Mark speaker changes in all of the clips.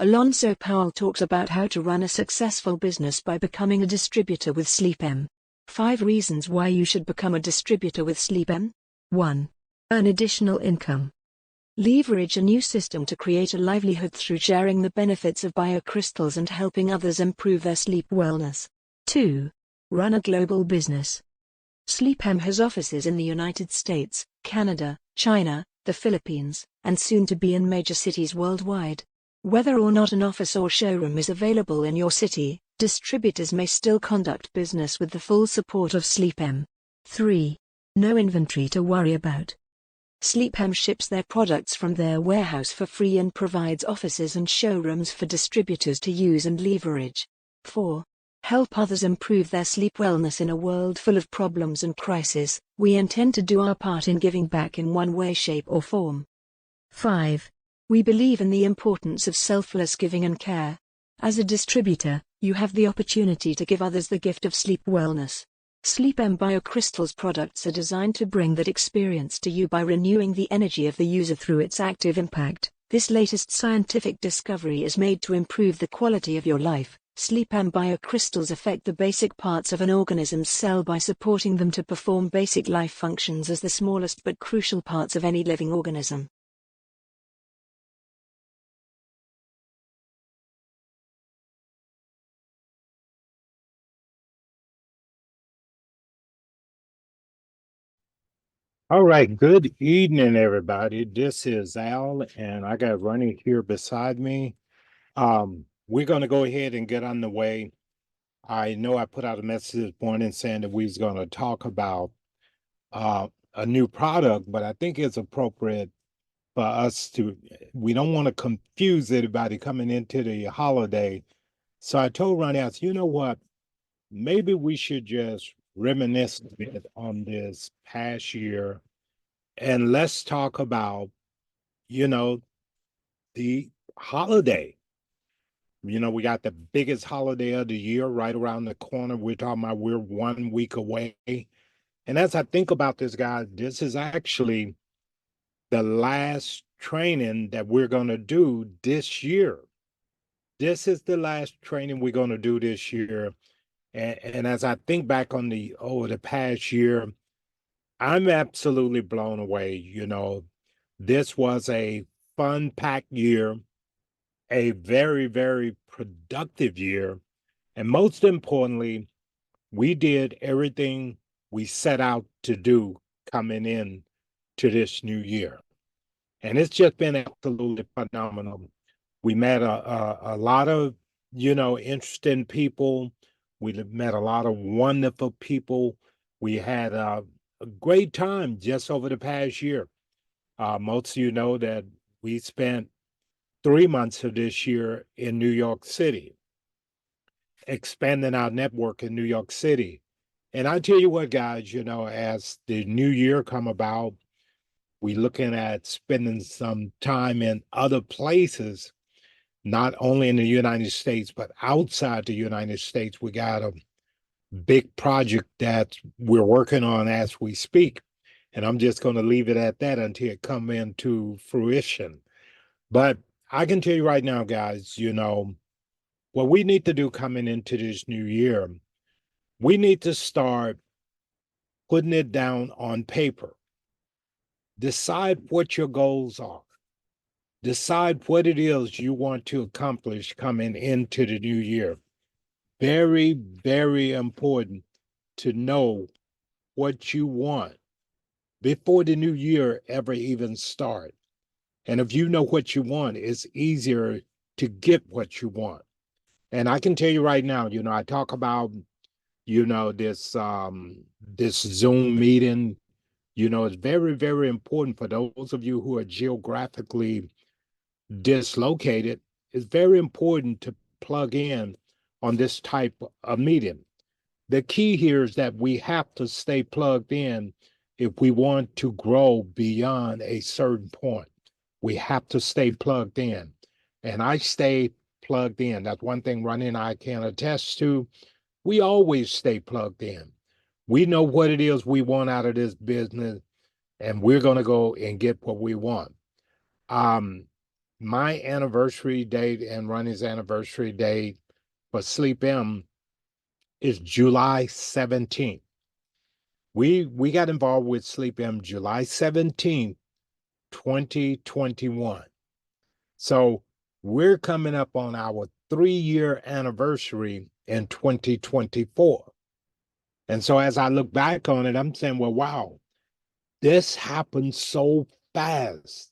Speaker 1: Alonso Powell talks about how to run a successful business by becoming a distributor with SleepM. 5 reasons why you should become a distributor with SleepM. 1. Earn additional income. Leverage a new system to create a livelihood through sharing the benefits of biocrystals and helping others improve their sleep wellness. 2. Run a global business. SleepM has offices in the United States, Canada, China, the Philippines, and soon to be in major cities worldwide. Whether or not an office or showroom is available in your city, distributors may still conduct business with the full support of SleepM. 3. No inventory to worry about. SleepM ships their products from their warehouse for free and provides offices and showrooms for distributors to use and leverage. 4. Help others improve their sleep wellness in a world full of problems and crises. We intend to do our part in giving back in one way, shape, or form. 5. We believe in the importance of selfless giving and care. As a distributor, you have the opportunity to give others the gift of sleep wellness. SleepM Biocrystals products are designed to bring that experience to you by renewing the energy of the user through its active impact. This latest scientific discovery is made to improve the quality of your life. SleepM Biocrystals affect the basic parts of an organism's cell by supporting them to perform basic life functions as the smallest but crucial parts of any living organism.
Speaker 2: All right, good evening, everybody. This is Al, and I got Rani here beside me. We're going to go ahead and get on the way. I know I put out a message this morning saying that we was going to talk about a new product, but I think it's appropriate for us to, we don't want to confuse anybody coming into the holiday. So I told Rani, I said, you know what? Maybe we should just reminisce a bit on this past year. And let's talk about, the holiday. We got the biggest holiday of the year right around the corner. We're talking about we're 1 week away. And as I think about this, guys, this is actually the last training that we're going to do this year. This is the last training we're going to do this year. And as I think back on the past year, I'm absolutely blown away. This was a fun-packed year, a very, very productive year. And most importantly, we did everything we set out to do coming in to this new year. And it's just been absolutely phenomenal. We met a lot of, interesting people. We met a lot of wonderful people. We had a great time just over the past year. Most of you know that we spent 3 months of this year in New York City, expanding our network in New York City. And I tell you what, guys, as the new year come about, we looking at spending some time in other places, not only in the United States, but outside the United States. We got a big project that we're working on as we speak. And I'm just going to leave it at that until it come into fruition. But I can tell you right now, guys, what we need to do coming into this new year, we need to start putting it down on paper. Decide what your goals are. Decide what it is you want to accomplish coming into the new year. Very, very important to know what you want before the new year ever even start. And if you know what you want, it's easier to get what you want. And I can tell you right now, I talk about, this Zoom meeting, it's very, very important for those of you who are geographically dislocated. It's very important to plug in on this type of meeting. The key here is that we have to stay plugged in if we want to grow beyond a certain point. We have to stay plugged in. And I stay plugged in. That's one thing Rani and I can attest to. We always stay plugged in. We know what it is we want out of this business, and we're going to go and get what we want. my anniversary date and Ronnie's anniversary date for SleepM is July 17th. We got involved with SleepM July 17th, 2021. So we're coming up on our 3-year anniversary in 2024. And so as I look back on it, I'm saying, well, wow, this happened so fast.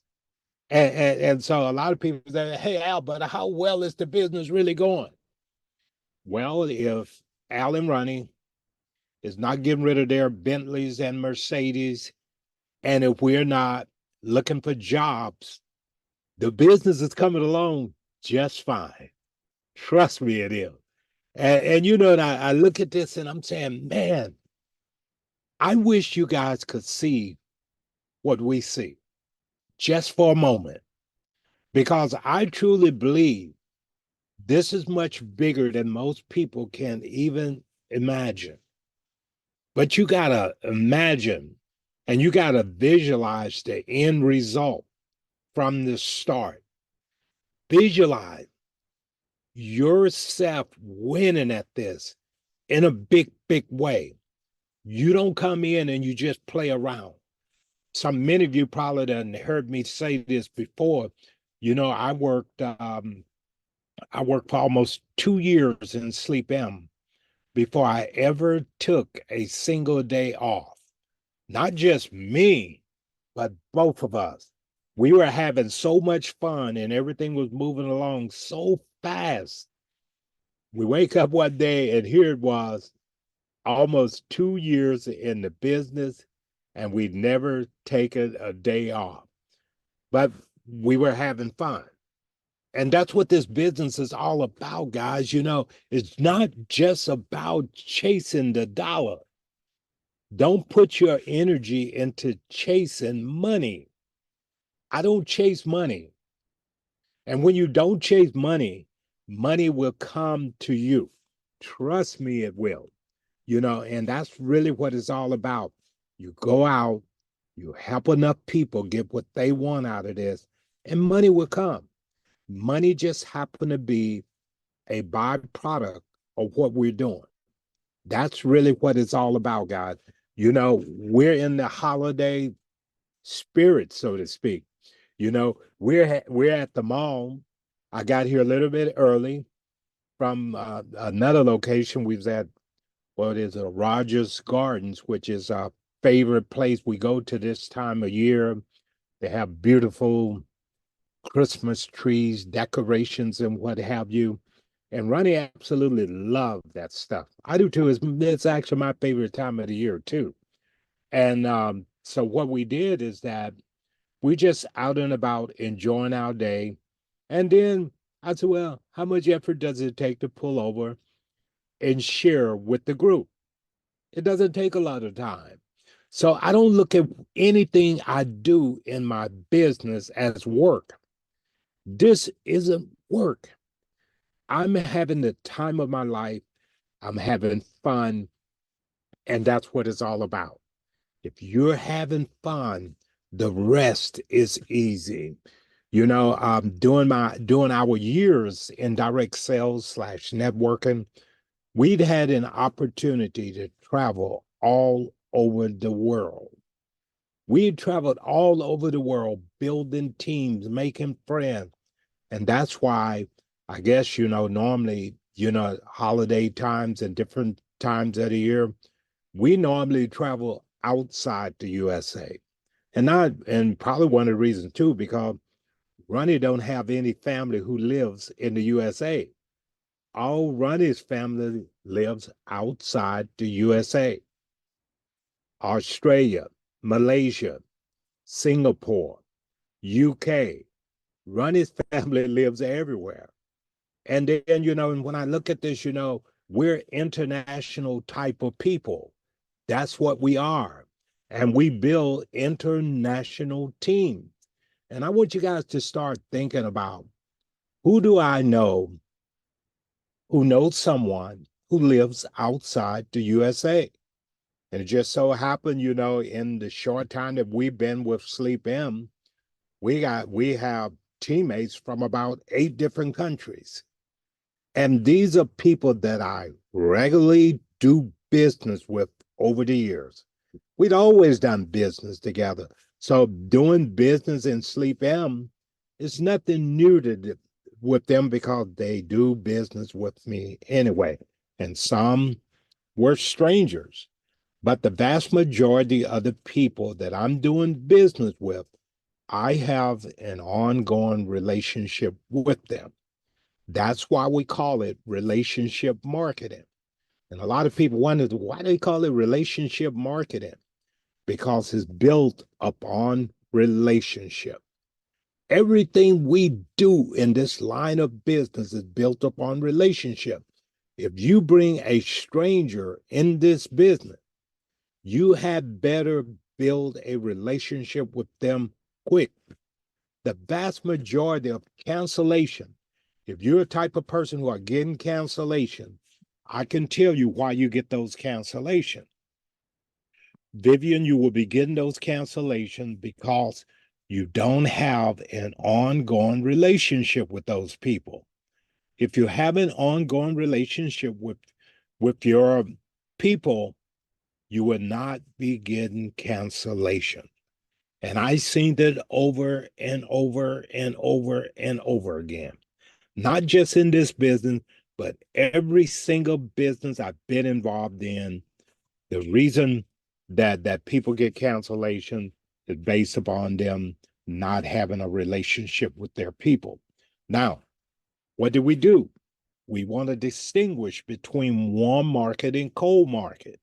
Speaker 2: And so a lot of people say, hey, Al, but how well is the business really going? Well, if Al and Rani is not getting rid of their Bentleys and Mercedes, and if we're not looking for jobs, the business is coming along just fine. Trust me, it is. And you know, and I look at this and I'm saying, man, I wish you guys could see what we see just for a moment, because I truly believe this is much bigger than most people can even imagine. But you got to imagine and you got to visualize the end result from the start. Visualize yourself winning at this in a big, big way. You don't come in and you just play around. Many of you probably done heard me say this before. You know, I worked for almost 2 years in SleepM before I ever took a single day off. Not just me, but both of us. We were having so much fun and everything was moving along so fast. We wake up one day and here it was, almost 2 years in the business, and we'd never taken a day off. But we were having fun. And that's what this business is all about, guys. You know, it's not just about chasing the dollar. Don't put your energy into chasing money. I don't chase money. And when you don't chase money, money will come to you. Trust me, it will. You know, and that's really what it's all about. You go out, you help enough people get what they want out of this, and money will come. Money just happen to be a byproduct of what we're doing. That's really what it's all about, guys. You know, we're in the holiday spirit, so to speak. You know, we're at the mall. I got here a little bit early from another location. We was at what is a Rogers Gardens, which is our favorite place we go to this time of year. They have beautiful Christmas trees, decorations, and what have you. And Ronnie absolutely loved that stuff. I do too. It's actually my favorite time of the year too. And so what we did is that we just out and about enjoying our day. And then I said, well, how much effort does it take to pull over and share with the group? It doesn't take a lot of time. So I don't look at anything I do in my business as work. This isn't work. I'm having the time of my life. I'm having fun. And that's what it's all about. If you're having fun, the rest is easy. You know, during our years in direct sales slash networking, we'd had an opportunity to travel all over the world. We traveled all over the world, building teams, making friends. And that's why I guess, you know, normally, you know, holiday times and different times of the year, we normally travel outside the USA. And probably one of the reasons too, because Ronnie don't have any family who lives in the USA. All Ronnie's family lives outside the USA. Australia, Malaysia, Singapore, UK. Ronnie's family lives everywhere. And then, you know, and when I look at this, you know, we're international type of people. That's what we are. And we build international teams. And I want you guys to start thinking about, who do I know who knows someone who lives outside the USA? And it just so happened, you know, in the short time that we've been with SleepM, we have teammates from about 8 different countries. And these are people that I regularly do business with over the years. We'd always done business together. So doing business in SleepM is nothing new with them because they do business with me anyway. And some were strangers. But the vast majority of the people that I'm doing business with, I have an ongoing relationship with them. That's why we call it relationship marketing. And a lot of people wonder why they call it relationship marketing, because it's built upon relationship. Everything we do in this line of business is built upon relationship. If you bring a stranger in this business, you had better build a relationship with them quick. The vast majority of cancellation, if you're a type of person who are getting cancellation, I can tell you why you get those cancellations. Vivian, you will be getting those cancellations because you don't have an ongoing relationship with those people. If you have an ongoing relationship with your people, you would not be getting cancellation. And I seen that over and over and over and over again. Not just in this business, but every single business I've been involved in. The reason that people get cancellation is based upon them not having a relationship with their people. Now, what do? We want to distinguish between warm market and cold market.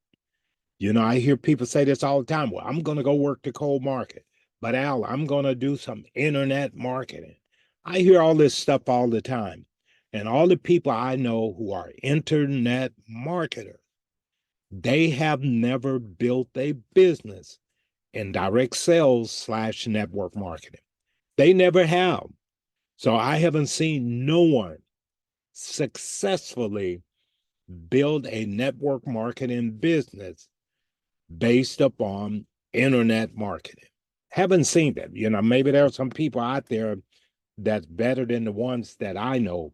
Speaker 2: You know, I hear people say this all the time. Well, I'm going to go work the cold market, but Al, I'm going to do some internet marketing. I hear all this stuff all the time. And all the people I know who are internet marketers, they have never built a business in direct sales / network marketing. They never have. So I haven't seen no one successfully build a network marketing business based upon internet marketing. Haven't seen that. You know, maybe there are some people out there that's better than the ones that I know,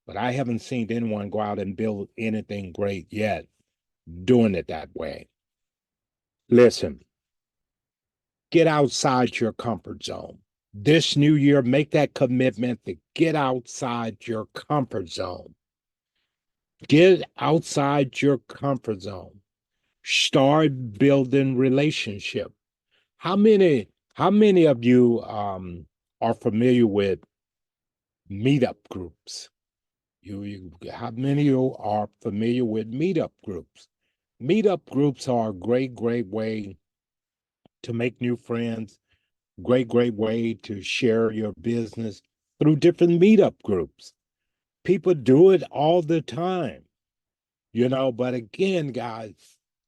Speaker 2: but I haven't seen anyone go out and build anything great yet doing it that way. Listen, get outside your comfort zone. This new year, make that commitment to get outside your comfort zone. Get outside your comfort zone. Start building relationship. How many of you are familiar with meetup groups? How many of you are familiar with meetup groups? Meetup groups are a great way to make new friends, great way to share your business through different meetup groups. People do it all the time, you know, but again, guys,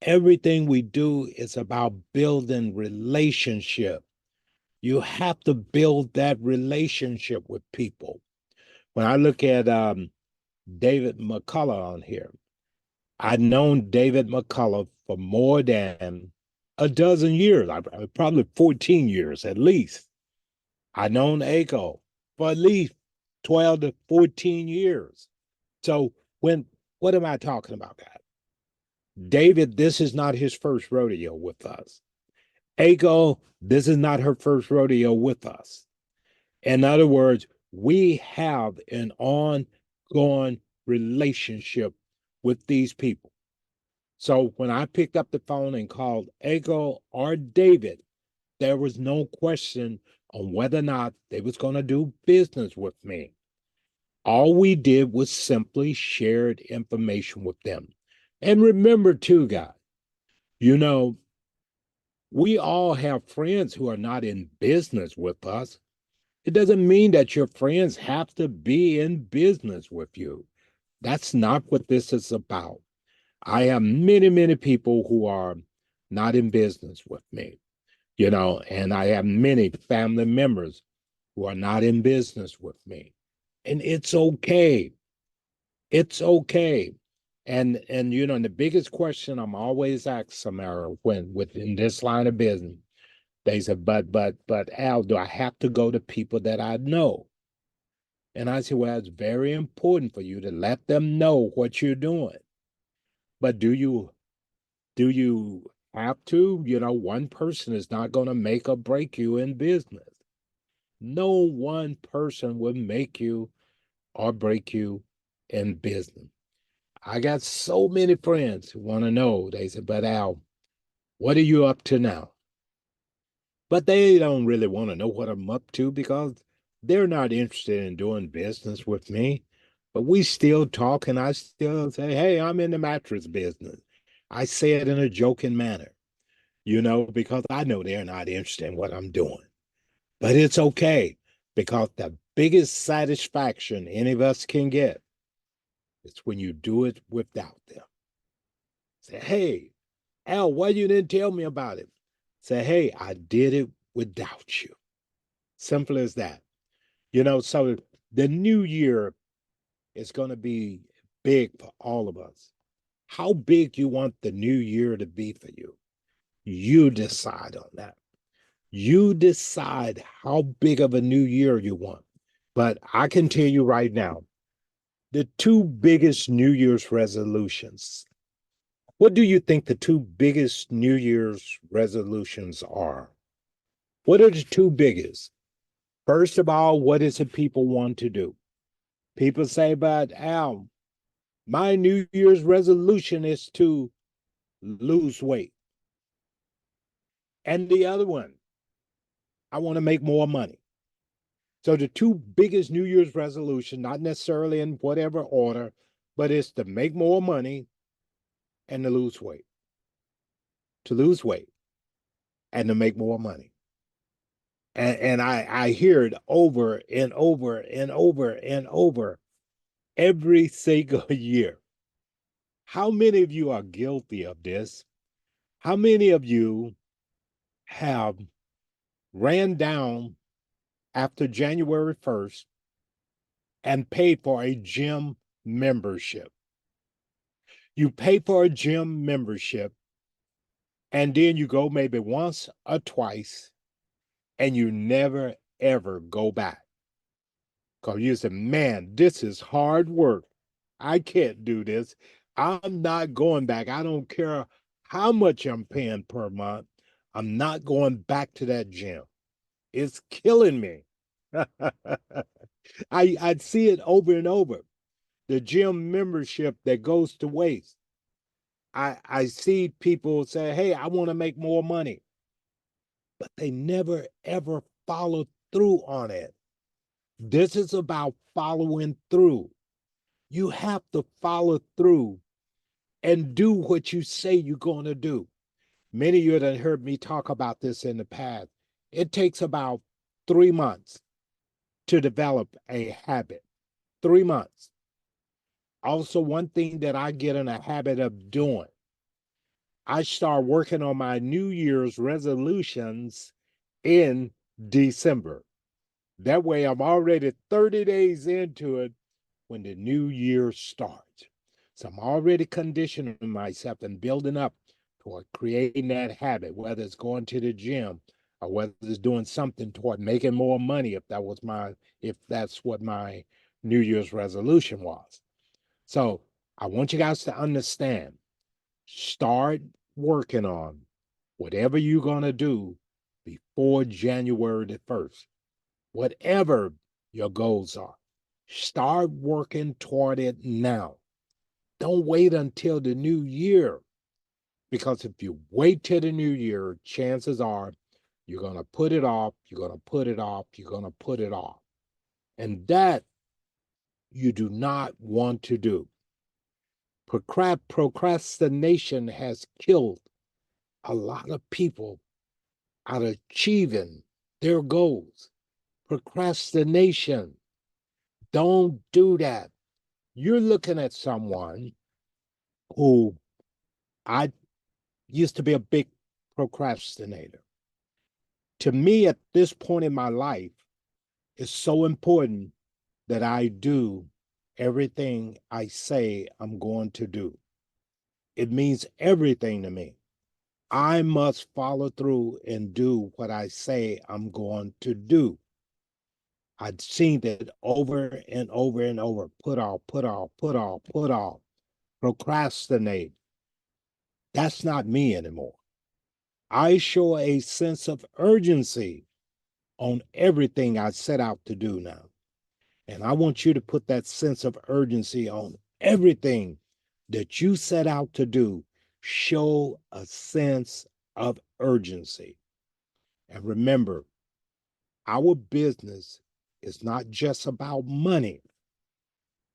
Speaker 2: everything we do is about building relationship. You have to build that relationship with people. When I look at David McCullough on here, I've known David McCullough for more than a dozen years, probably 14 years at least. I've known Aiko for at least 12 to 14 years. So what am I talking about, guys? David, this is not his first rodeo with us. Aiko, this is not her first rodeo with us. In other words, we have an ongoing relationship with these people. So when I picked up the phone and called Aiko or David, there was no question on whether or not they was going to do business with me. All we did was simply shared information with them. And remember too, guys, you know, we all have friends who are not in business with us. It doesn't mean that your friends have to be in business with you. That's not what this is about. I have many people who are not in business with me, you know, and I have many family members who are not in business with me. And it's okay. It's okay. And you know, and the biggest question I'm always asked, Samara, when within this line of business, they said, but Al, do I have to go to people that I know? And I said, well, it's very important for you to let them know what you're doing. But do you have to? One person is not going to make or break you in business. No one person will make you or break you in business. I got so many friends who want to know. They said, but Al, what are you up to now? But they don't really want to know what I'm up to because they're not interested in doing business with me. But we still talk, and I still say, hey, I'm in the mattress business. I say it in a joking manner, because I know they're not interested in what I'm doing. But it's okay because the biggest satisfaction any of us can get is when you do it without them. Say, hey, Al, why you didn't tell me about it? Say, hey, I did it without you. Simple as that. So the new year is going to be big for all of us. How big you want the new year to be for you? You decide on that. You decide how big of a new year you want. But I can tell you right now, the two biggest New Year's resolutions. What do you think the two biggest New Year's resolutions are? What are the two biggest? First of all, what is it people want to do? People say, but Al, my New Year's resolution is to lose weight. And the other one, I want to make more money. So the two biggest New Year's resolution, not necessarily in whatever order, but it's to make more money and to lose weight. To lose weight and to make more money. And I hear it over and over and over and over every single year. How many of you are guilty of this? How many of you have ran down after January 1st and paid for a gym membership? You pay for a gym membership and then you go maybe once or twice and you never ever go back. Because you say, man, this is hard work. I can't do this. I'm not going back. I don't care how much I'm paying per month. I'm not going back to that gym. It's killing me. I see it over and over. The gym membership that goes to waste. I see people say, hey, I want to make more money, but they never ever follow through on it. This is about following through. You have to follow through and do what you say you're going to do. Many of you have heard me talk about this in the past. It takes about 3 months to develop a habit. 3 months. Also, one thing that I get in a habit of doing, I start working on my New Year's resolutions in December. That way, I'm already 30 days into it when the new year starts. So I'm already conditioning myself and building up toward creating that habit, whether it's going to the gym or whether it's doing something toward making more money, if that's what my New Year's resolution was. So I want you guys to understand, start working on whatever you're going to do before January the 1st, whatever your goals are. Start working toward it now. Don't wait until the new year, because if you wait till the new year, chances are you're going to put it off, you're going to put it off, you're going to put it off. And that you do not want to do. Procrastination has killed a lot of people out of achieving their goals. Procrastination. Don't do that. You're looking at someone who I used to be a big procrastinator. To me, at this point in my life, it's so important that I do everything I say I'm going to do. It means everything to me. I must follow through and do what I say I'm going to do. I'd seen it over and over and over. Put off, put off, put off, put off. Procrastinate. That's not me anymore. I show a sense of urgency on everything I set out to do now. And I want you to put that sense of urgency on everything that you set out to do. Show a sense of urgency. And remember, our business is not just about money.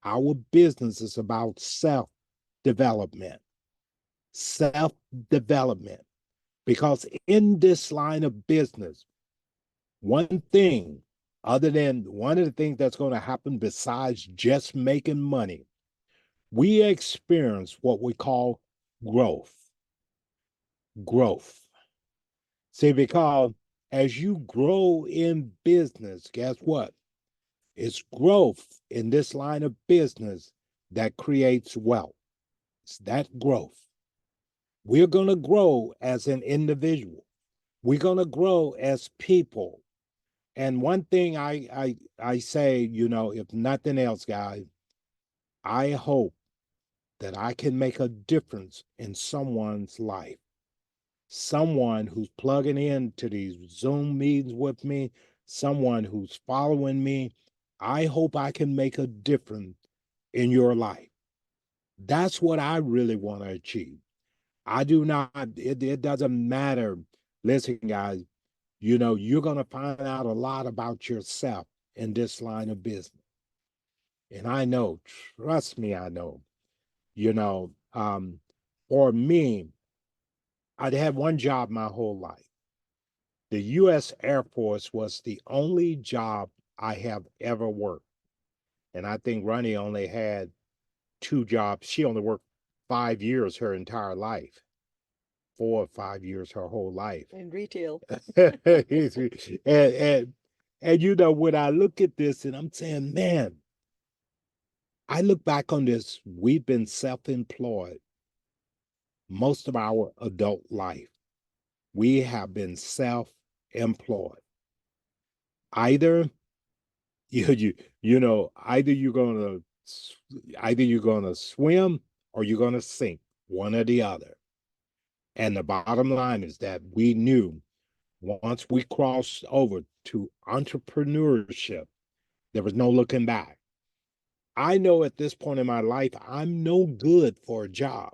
Speaker 2: Our business is about self-development. Self-development. Because in this line of business, one thing, other than one of the things that's going to happen besides just making money, we experience what we call growth. Growth. See, because as you grow in business, guess what? It's growth in this line of business that creates wealth. It's that growth. We're going to grow as an individual. We're going to grow as people. And one thing I say, if nothing else, guys, I hope that I can make a difference in someone's life. Someone who's plugging into these Zoom meetings with me, someone who's following me. I hope I can make a difference in your life. That's what I really want to achieve. I do not, it doesn't matter. Listen, guys, you're going to find out a lot about yourself in this line of business. And I know, trust me, I know, for me, I'd had one job my whole life. The U.S. Air Force was the only job I have ever worked. And I think Rani only had two jobs. She only worked 5 years her entire life, 4 or 5 years her whole life.
Speaker 3: In retail.
Speaker 2: and when I look at this and I'm saying, man, I look back on this, we've been self-employed most of our adult life. We have been self-employed. Either either you're gonna swim or you're gonna sink, one or the other. And the bottom line is that we knew once we crossed over to entrepreneurship, there was no looking back. I know at this point in my life, I'm no good for a job.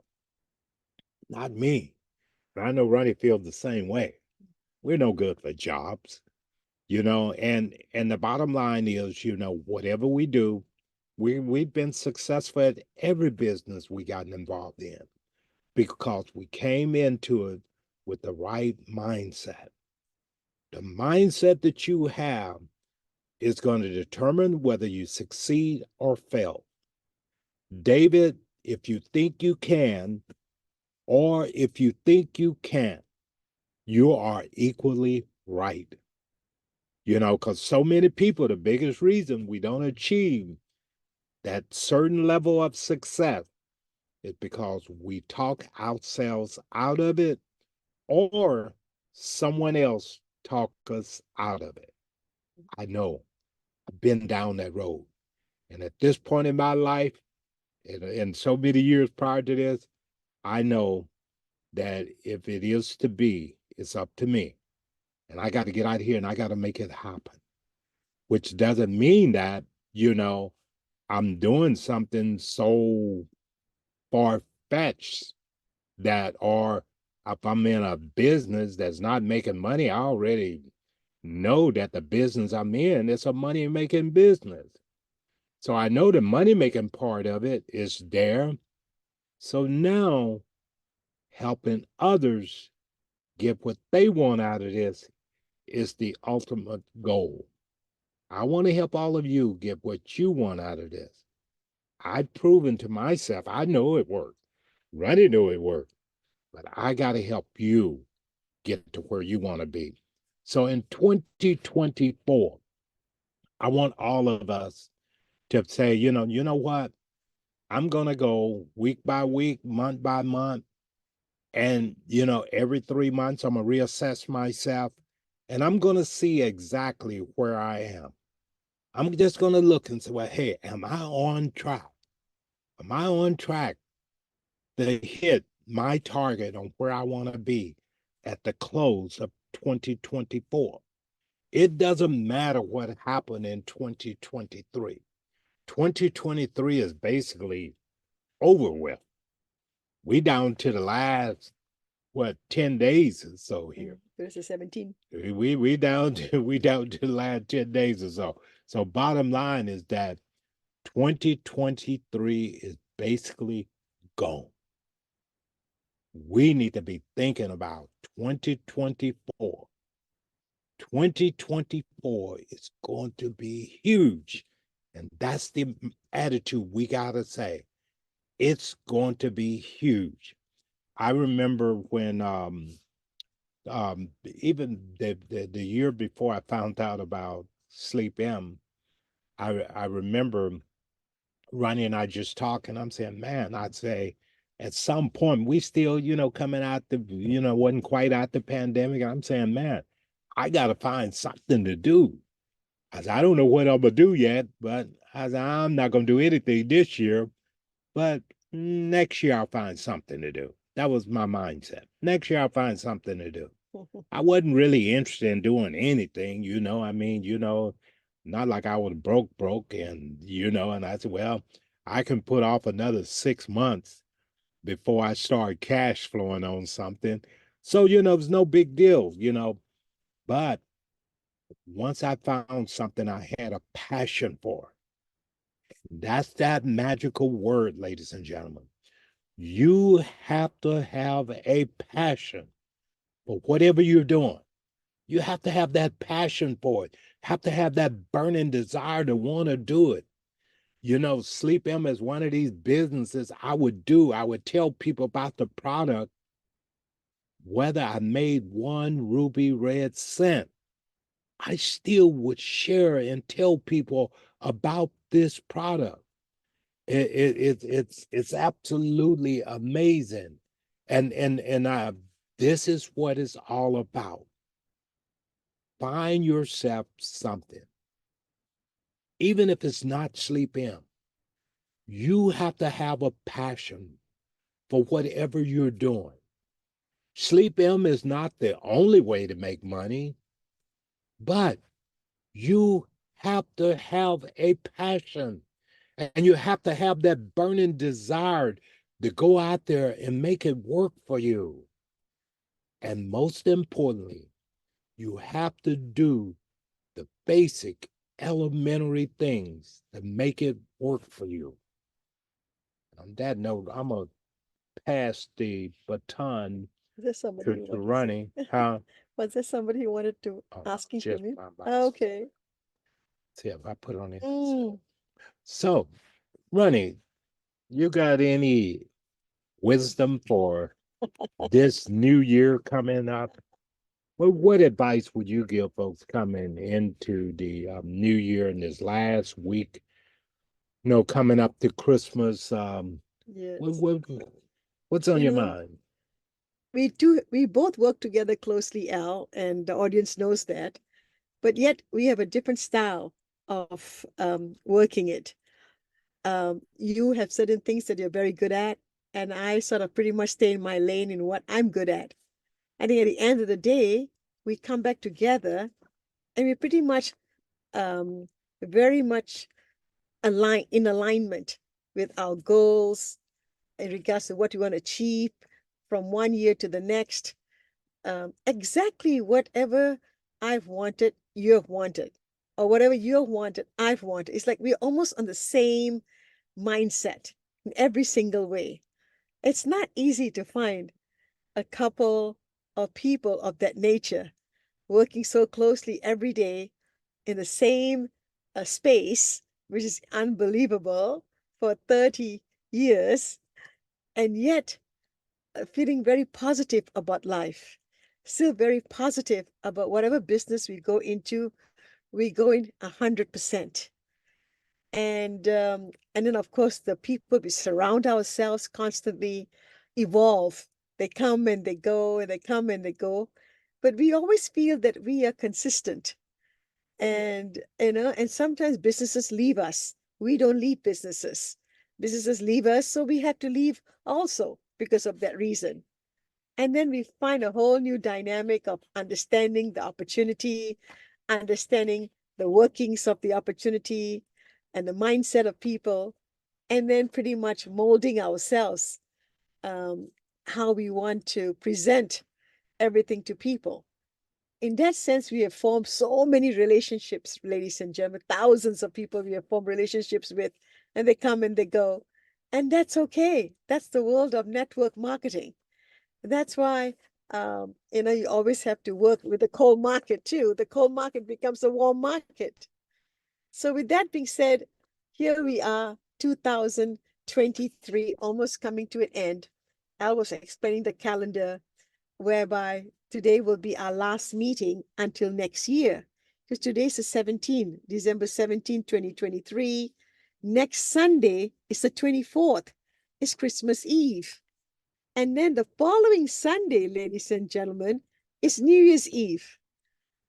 Speaker 2: Not me. But I know Ronnie feels the same way. We're no good for jobs, and the bottom line is, whatever we do, we've been successful at every business we gotten involved in because we came into it with the right mindset. The mindset that you have is going to determine whether you succeed or fail. David, if you think you can, or if you think you can't, you are equally right. Because so many people, the biggest reason we don't achieve that certain level of success is because we talk ourselves out of it or someone else talk us out of it. I know. I've been down that road. And at this point in my life, and so many years prior to this, I know that if it is to be, it's up to me. And I got to get out here and I got to make it happen. Which doesn't mean that, I'm doing something so far-fetched that, or if I'm in a business that's not making money, I already know that the business I'm in is a money-making business. So I know the money-making part of it is there. So now helping others get what they want out of this is the ultimate goal. I want to help all of you get what you want out of this. I've proven to myself, I know it worked. Ronnie knew it worked. But I got to help you get to where you want to be. So in 2024, I want all of us to say, you know what? I'm going to go week by week, month by month. And, every 3 months, I'm going to reassess myself and I'm going to see exactly where I am. I'm just going to look and say, well, hey, am I on track? Am I on track to hit my target on where I want to be at the close of 2024? It doesn't matter what happened in 2023. 2023 is basically over with. We down to the last, what, 10 days or so here.
Speaker 3: There's a 17.
Speaker 2: We down to the last 10 days or so. So bottom line is that 2023 is basically gone. We need to be thinking about 2024. 2024 is going to be huge. And that's the attitude we got to say. It's going to be huge. I remember when even the year before I found out about SleepM, I remember Rani and I just talking. I'm saying, man, I'd say at some point we still, coming out wasn't quite out the pandemic. And I'm saying, man, I got to find something to do. I don't know what I'm gonna do yet, but I'm not gonna do anything this year. But next year I'll find something to do. That was my mindset. Next year I'll find something to do. I wasn't really interested in doing anything, I mean, not like I was broke, and and I said, well, I can put off another 6 months before I start cash flowing on something. So, it was no big deal, but once I found something I had a passion for, that's that magical word, ladies and gentlemen. You have to have a passion for whatever you're doing. You have to have that passion for it. Have to have that burning desire to want to do it. SleepM is one of these businesses I would do. I would tell people about the product, whether I made one ruby red cent. I still would share and tell people about this product. It's absolutely amazing, and this is what it's all about. Find yourself something, even if it's not SleepM. You have to have a passion for whatever you're doing. SleepM is not the only way to make money, but you have to have a passion, and you have to have that burning desire to go out there and make it work for you. And most importantly, you have to do the basic elementary things to make it work for you. On that note, I'm going to pass the baton to Rani. Huh?
Speaker 3: Was there somebody who wanted to asking
Speaker 2: just
Speaker 3: from you?
Speaker 2: my
Speaker 3: Okay.
Speaker 2: See if I put on it.
Speaker 3: Mm.
Speaker 2: So, Rani, you got any wisdom for this new year coming up? Well, what advice would you give folks coming into the new year in this last week? Coming up to Christmas.
Speaker 3: Yes.
Speaker 2: What's on your mind?
Speaker 3: We both work together closely, Al, and the audience knows that. But yet we have a different style of working it. You have certain things that you're very good at, and I sort of pretty much stay in my lane in what I'm good at. I think at the end of the day, we come back together and we're pretty much very much in alignment with our goals in regards to what we want to achieve from one year to the next. Exactly whatever I've wanted, you have wanted, or whatever you have wanted, I've wanted. It's like we're almost on the same mindset in every single way. It's not easy to find a couple of people of that nature working so closely every day in the same space, which is unbelievable, for 30 years, and yet feeling very positive about life, still very positive about whatever business we go into, we go in 100%. And then of course the people we surround ourselves constantly evolve. They come and they go, and they come and they go, but we always feel that we are consistent. And, and sometimes businesses leave us. We don't leave businesses. Businesses leave us, so we have to leave also because of that reason. And then we find a whole new dynamic of understanding the opportunity, understanding the workings of the opportunity and the mindset of people, and then pretty much molding ourselves, um, how we want to present everything to people. In that sense, we have formed so many relationships, ladies and gentlemen, thousands of people we have formed relationships with, and they come and they go. And that's okay. That's the world of network marketing. That's why, you always have to work with the cold market too. The cold market becomes a warm market. So with that being said, here we are, 2023, almost coming to an end. Al was explaining the calendar, whereby today will be our last meeting until next year. Because today's the 17th, December 17, 2023. Next Sunday is the 24th. It's Christmas Eve. And then the following Sunday, ladies and gentlemen, is New Year's Eve.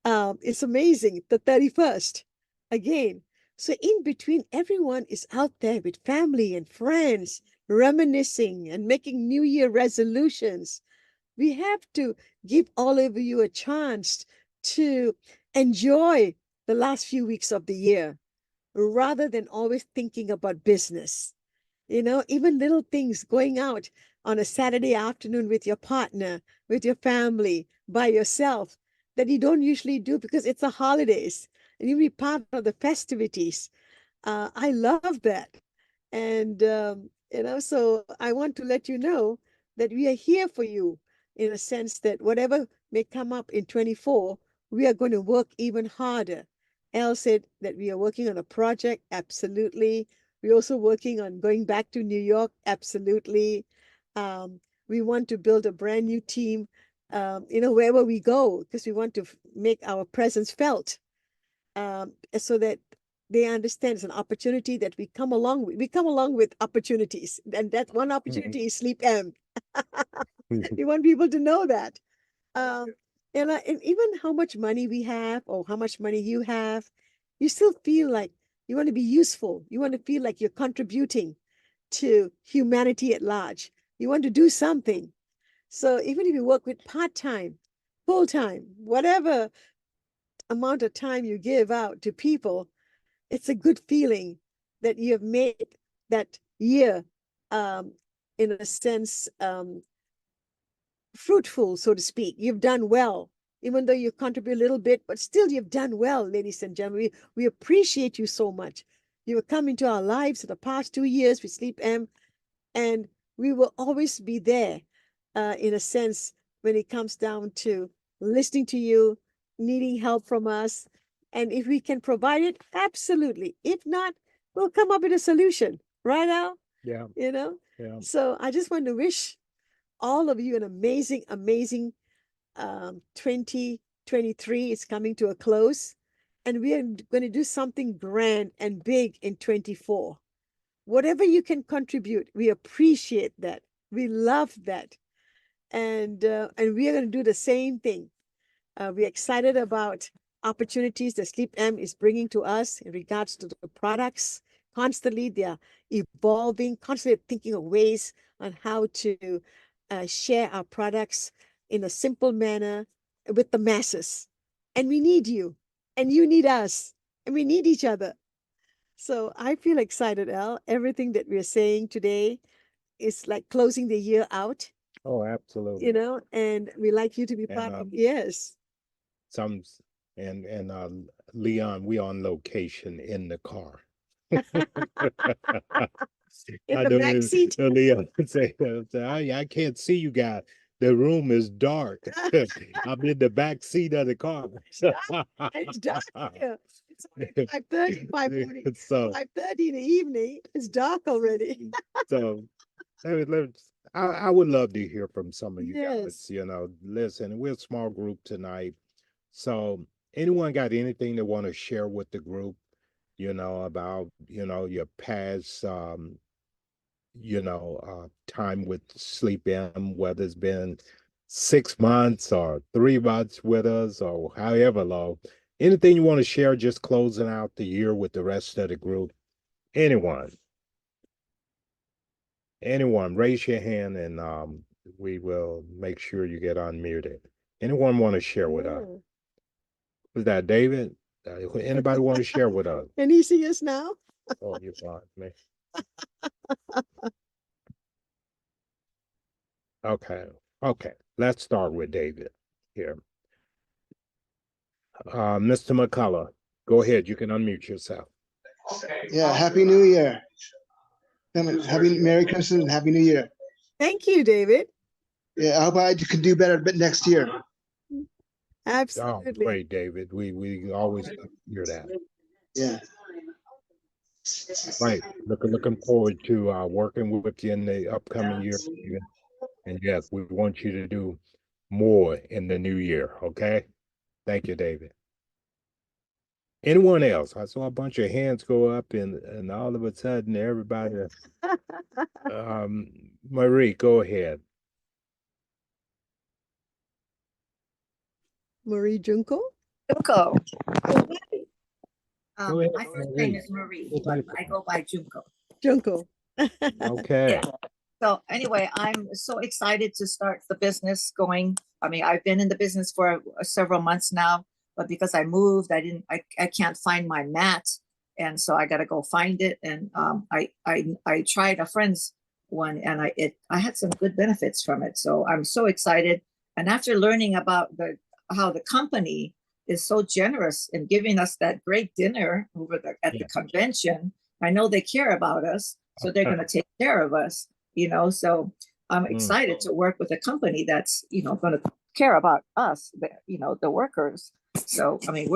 Speaker 3: It's amazing, the 31st again. So in between, everyone is out there with family and friends, reminiscing and making New Year resolutions. We have to give all of you a chance to enjoy the last few weeks of the year rather than always thinking about business. Even little things, going out on a Saturday afternoon with your partner, with your family, by yourself, that you don't usually do because it's the holidays and you be part of the festivities. I love that. And, so I want to let you know that we are here for you in a sense that whatever may come up in 24, we are going to work even harder. Elle said that we are working on a project. Absolutely. We're also working on going back to New York. Absolutely. We want to build a brand new team, wherever we go, because we want to make our presence felt, so that they understand it's an opportunity that we come along with. We come along with opportunities, and that one opportunity is SleepM. We want people to know that. Um, and even how much money we have or how much money you have, you still feel like you want to be useful. You want to feel like you're contributing to humanity at large. You want to do something. So even if you work with part-time, full-time, whatever amount of time you give out to people, it's a good feeling that you have made that year, um, in a sense, fruitful, so to speak. You've done well, even though you contribute a little bit, but still you've done well, ladies and gentlemen. We appreciate you so much. You have come into our lives for the past 2 years with SleepM, and we will always be there, in a sense, when it comes down to listening to you, needing help from us. And if we can provide it, absolutely. If not, we'll come up with a solution. Right, Al?
Speaker 2: Yeah.
Speaker 3: Yeah. So I just want to wish all of you an amazing, amazing 2023 is coming to a close. And we are going to do something grand and big in 24. Whatever you can contribute, we appreciate that. We love that. And we are going to do the same thing. We're excited about opportunities that SleepM is bringing to us in regards to the products. Constantly, they are evolving, constantly thinking of ways on how to share our products in a simple manner with the masses. And we need you, and you need us, and we need each other. So I feel excited, Al. Everything that we're saying today is like closing the year out,
Speaker 2: Oh, absolutely.
Speaker 3: and we like you to be part of. Yes.
Speaker 2: Some and Leon, we on location in the car.
Speaker 3: In the back seat.
Speaker 2: Leon say, I can't see you guys. The room is dark. I'm in the back seat of the car.
Speaker 3: It's dark here. It's only 5:30, 5:40,
Speaker 2: So
Speaker 3: 5:30 in the evening. It's dark already.
Speaker 2: so I would love to hear from some of you guys.
Speaker 3: Yes.
Speaker 2: Listen, we're a small group tonight. So anyone got anything they want to share with the group, about, your past, time with SleepM, whether it's been 6 months or 3 months with us or however long, Anything you want to share, just closing out the year with the rest of the group? Anyone? Anyone, raise your hand and we will make sure you get unmuted. Anyone want to share with us?
Speaker 3: Yeah.
Speaker 2: Was that David? Anybody want to share with us?
Speaker 3: Can he see us now?
Speaker 2: Oh, you're fine, man. Okay. Okay. Let's start with David here. Mr. McCullough, go ahead. You can unmute yourself.
Speaker 4: Yeah, Happy New Year. Happy Merry Christmas and Happy New Year.
Speaker 3: Thank you, David.
Speaker 4: Yeah, I hope I can do better next year.
Speaker 2: Oh,
Speaker 3: Absolutely.
Speaker 2: great, David. We always hear that.
Speaker 4: Yeah.
Speaker 2: Right. Looking forward to working with you in the upcoming year. And yes, we want you to do more in the new year. Okay. Thank you, David. Anyone else? I saw a bunch of hands go up and all of a sudden everybody Marie, go ahead.
Speaker 3: Marie Junko.
Speaker 5: Junko.
Speaker 2: Go ahead,
Speaker 5: My first
Speaker 2: Marie.
Speaker 5: name is Marie, but I go by Junko.
Speaker 3: Junko.
Speaker 2: Okay.
Speaker 5: Yeah. So anyway, I'm so excited to start the business going. I mean, I've been in the business for several months now, but because I moved, I can't find my mat. And so I got to go find it. And I tried a friend's one and I had some good benefits from it. So I'm so excited. And after learning about how the company is so generous in giving us that great dinner at the convention, I know they care about us. So they're going to take care of us, so I'm excited to work with a company that's, going to care about us, the workers. So, I mean,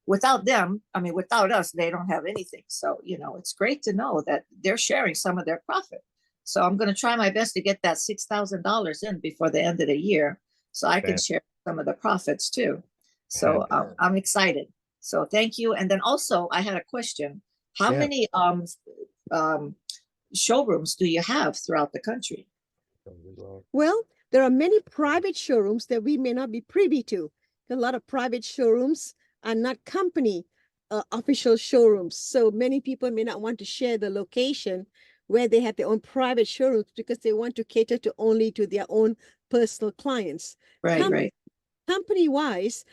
Speaker 5: without us, they don't have anything. So, it's great to know that they're sharing some of their profit. So I'm going to try my best to get that $6,000 in before the end of the year so I can share some of the profits too. So I'm excited. So thank you. And then also I had a question. How many showrooms do you have throughout the country?
Speaker 3: Well, there are many private showrooms that we may not be privy to. A lot of private showrooms are not company official showrooms. So many people may not want to share the location where they have their own private showrooms because they want to cater only to their own personal clients.
Speaker 5: Right.
Speaker 3: Company-wise,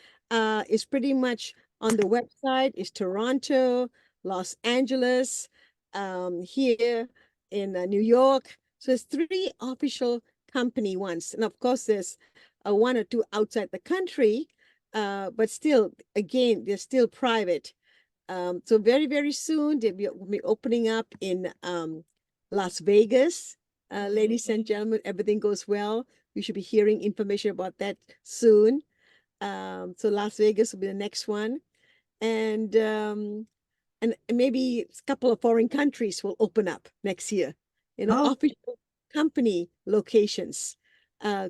Speaker 3: is pretty much on the website is Toronto, Los Angeles, here in New York. So there's 3 official company ones. And of course, there's 1 or 2 outside the country, but still, again, they're still private. So very, very soon, they'll be opening up in Las Vegas. Ladies and gentlemen, everything goes well. We should be hearing information about that soon. So Las Vegas will be the next one. And maybe a couple of foreign countries will open up next year. Official company locations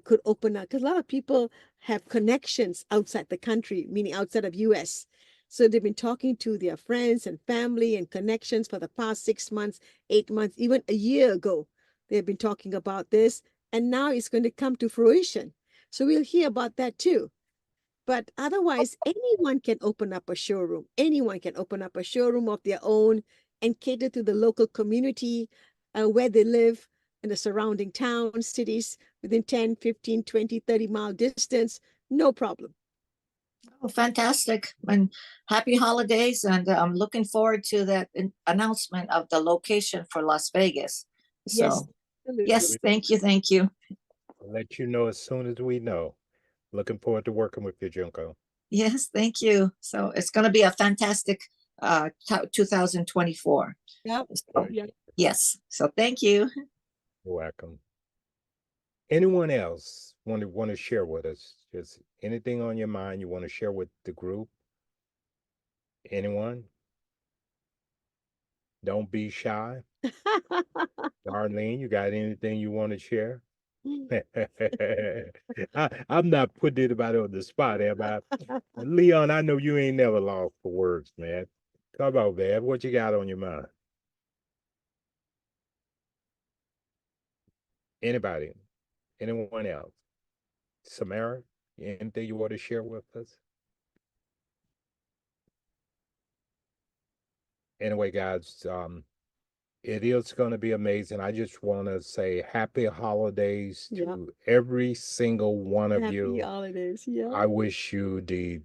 Speaker 3: could open up because a lot of people have connections outside the country, meaning outside of US. So they've been talking to their friends and family and connections for the past 6 months, 8 months, even a year ago. They've been talking about this, and now it's going to come to fruition. So we'll hear about that too. But otherwise, anyone can open up a showroom. Anyone can open up a showroom of their own and cater to the local community where they live in the surrounding towns, cities within 10, 15, 20, 30-mile distance. No problem.
Speaker 5: Oh, fantastic. And happy holidays. And I'm looking forward to that announcement of the location for Las Vegas. So, yes, thank you. Thank you.
Speaker 2: I'll let you know as soon as we know. Looking forward to working with you, Junko.
Speaker 5: Yes, thank you. So it's going to be a fantastic 2024.
Speaker 3: Yep.
Speaker 5: So, yes. So thank you.
Speaker 2: You're welcome. Anyone else want to share with us? Just anything on your mind you want to share with the group? Anyone? Don't be shy. Darlene, you got anything you want to share? I'm not putting anybody on the spot, am I? Leon, I know you ain't never lost for words, man. Come on, man. What you got on your mind? Anybody? Anyone else? Samara, anything you want to share with us? anyway, guys, it is going to be amazing. I just want to say happy holidays
Speaker 3: Yeah.
Speaker 2: to every single one of
Speaker 3: Happy
Speaker 2: you.
Speaker 3: holidays. Yeah.
Speaker 2: I wish you the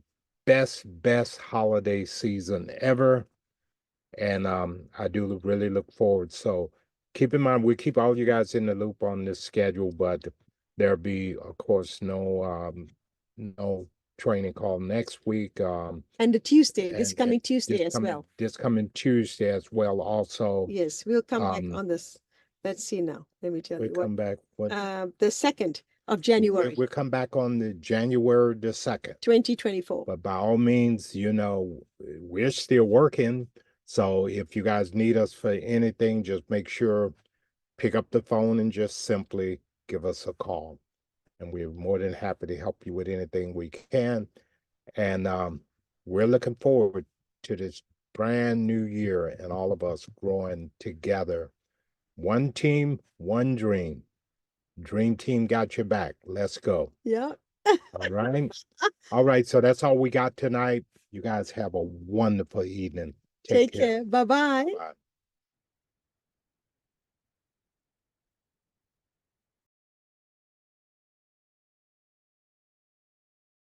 Speaker 2: best holiday season ever. And I do really look forward. So keep in mind, we keep all you guys in the loop on this schedule, but there'll be, of course, no training call next week.
Speaker 3: And the Tuesday, this
Speaker 2: and
Speaker 3: coming Tuesday
Speaker 2: this
Speaker 3: as
Speaker 2: coming
Speaker 3: well.
Speaker 2: this coming Tuesday as well. Also,
Speaker 3: Yes, we'll come back
Speaker 2: um,
Speaker 3: on this. Let's see now. Let me tell
Speaker 2: we
Speaker 3: you what.
Speaker 2: come back. What
Speaker 3: The 2nd of January,
Speaker 2: we'll come back on the January the 2nd.
Speaker 3: 2024.
Speaker 2: But by all means, we're still working. So if you guys need us for anything, just make sure pick up the phone and just simply give us a call. And we're more than happy to help you with anything we can. And we're looking forward to this brand new year and all of us growing together. One team, one dream. Dream team got your back. Let's go.
Speaker 3: Yeah.
Speaker 2: All right. All right. So that's all we got tonight. You guys have a wonderful evening.
Speaker 3: Take care. Bye-bye.
Speaker 2: Bye.